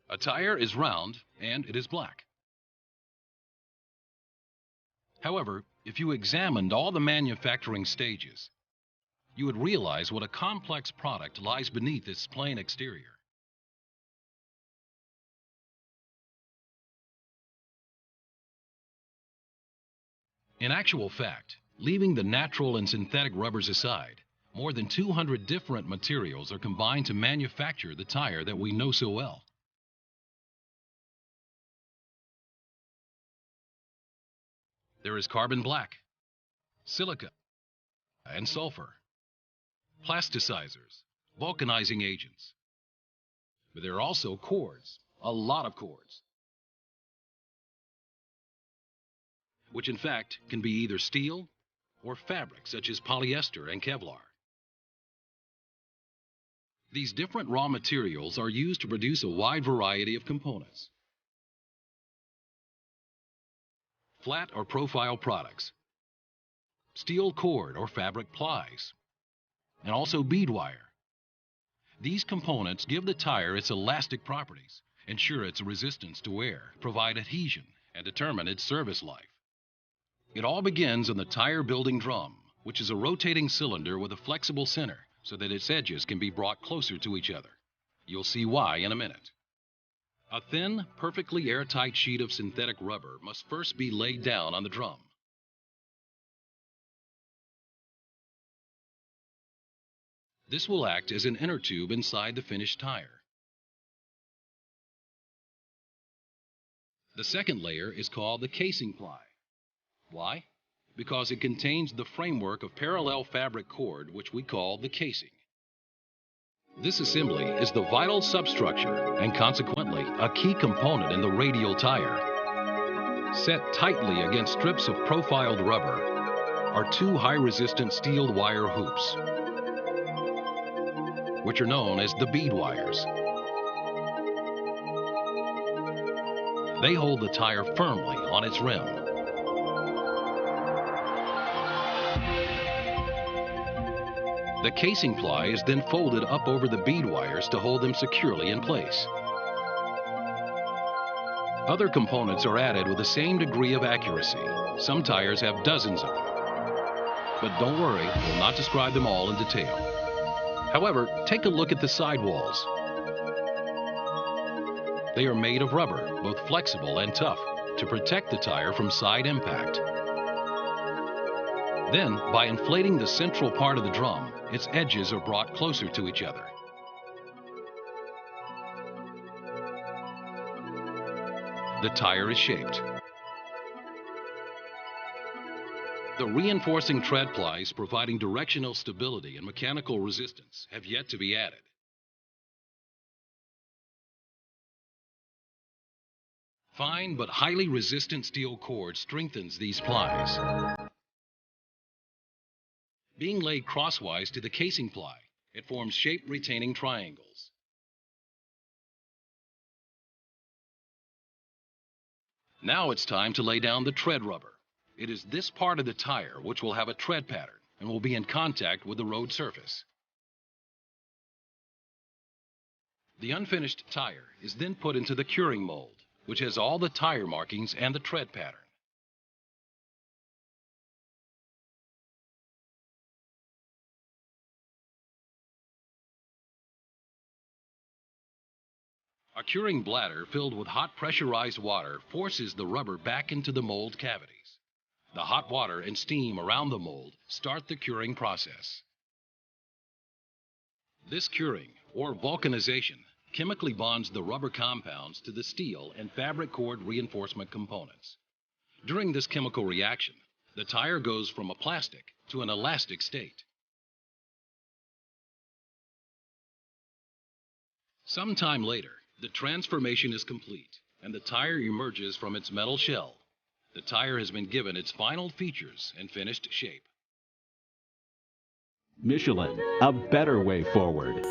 A tire is round and it is black. However, if you examined all the manufacturing stages, you would realize what a complex product lies beneath its plain exterior. In actual fact, leaving the natural and synthetic rubbers aside, more than 200 different materials are combined to manufacture the tire that we know so well. There is carbon black, silica, and sulfur, plasticizers, vulcanizing agents. But there are also cords, a lot of cords, which in fact can be either steel or fabric such as polyester and Kevlar. These different raw materials are used to produce a wide variety of components. Flat or profile products, steel cord or fabric plies, and also bead wire. These components give the tire its elastic properties, ensure its resistance to wear, provide adhesion, and determine its service life. It all begins on the tire building drum, which is a rotating cylinder with a flexible center so that its edges can be brought closer to each other. You'll see why in a minute. A thin, perfectly airtight sheet of synthetic rubber must first be laid down on the drum. This will act as an inner tube inside the finished tire. The second layer is called the casing ply. Why? Because it contains the framework of parallel fabric cord, which we call the casing. This assembly is the vital substructure and consequently a key component in the radial tire. Set tightly against strips of profiled rubber are two high-resistant steel wire hoops, which are known as the bead wires. They hold the tire firmly on its rim. The casing ply is then folded up over the bead wires to hold them securely in place. Other components are added with the same degree of accuracy. Some tires have dozens of them. But don't worry, we'll not describe them all in detail. However, take a look at the sidewalls. They are made of rubber, both flexible and tough, to protect the tire from side impact. Then, by inflating the central part of the drum, its edges are brought closer to each other. The tire is shaped. The reinforcing tread plies providing directional stability and mechanical resistance have yet to be added. Fine but highly resistant steel cord strengthens these plies. Being laid crosswise to the casing ply, it forms shape-retaining triangles. Now it's time to lay down the tread rubber. It is this part of the tire which will have a tread pattern and will be in contact with the road surface. The unfinished tire is then put into the curing mold, which has all the tire markings and the tread pattern. A curing bladder filled with hot pressurized water forces the rubber back into the mold cavities. The hot water and steam around the mold start the curing process. This curing, or vulcanization, chemically bonds the rubber compounds to the steel and fabric cord reinforcement components. During this chemical reaction, the tire goes from a plastic to an elastic state. Sometime later, the transformation is complete and the tire emerges from its metal shell. The tire has been given its final features and finished shape. Michelin, a better way forward.